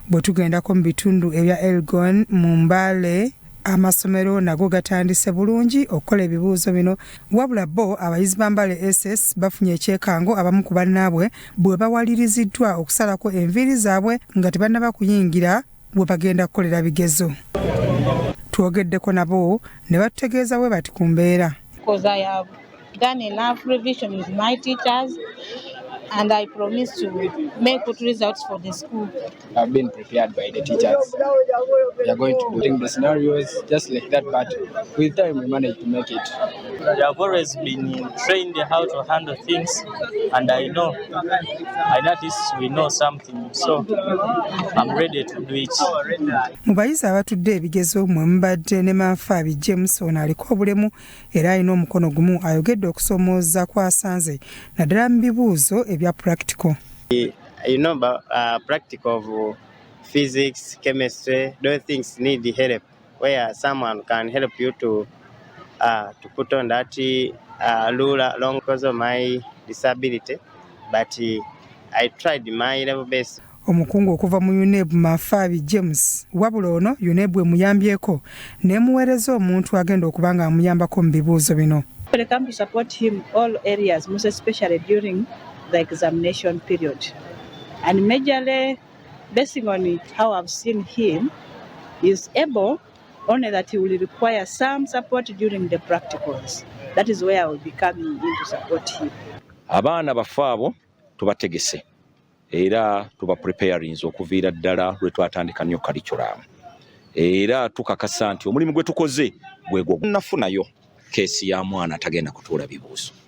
bwe tugendako mu bitundu ebya Elgon mu Mbale amasomero nago gatandise bulungi okukola ebibuuzo bino wabula bo abayizi ba Mbale SS bafunye ekyekango abamu ku bannaabwe bwe bawaliriziddwa okusalako enviiri zaabwe nga tebannaba kuyingira bwe bagenda kukolera bigezo. Twogeddeko nabo ne batutegeeza bwe bati ku mbeera. Because I have done enough revision with my teachers and I promise to make good results for the school. I've been prepared by the teachers. We are going to do the scenarios just like that, but with time we managed to make it. We have always been trained how to handle things, and I know at least we know something, so I'm ready to do it. Mu bayizi abatudde ebigezo mwe mbadde ne Manfaabi James ono aliko obulemu era alina omukono gumu ayogedde okusoomooza kwasanze naddala mu bibuuzo ebya practical. You know about practical of physics, chemistry, those things need help where someone can help you to put on that ruler along because of my disability, but I tried my level best. Omukungu okuva mu UNEB Manfaabi James wabula ono UNEB emuyambyeko n'emuweereza omuntu agenda okuba nga amuyambako mu bibuuzo bino. They come to support him all areas, most especially during the examination period. And majorly, basing on it, how I've seen him, is able only that he will require some support during the practicals. That is where I will be coming in to support him. Abaana bafaabo tubategese era tuba preparing okuviira ddala lwe twatandika nnyo curriculum. Era tukakasa nti omulimu gwe tukoze gwegwo nafunayo keesi ya mwana tagenda kutuula bibuuzo.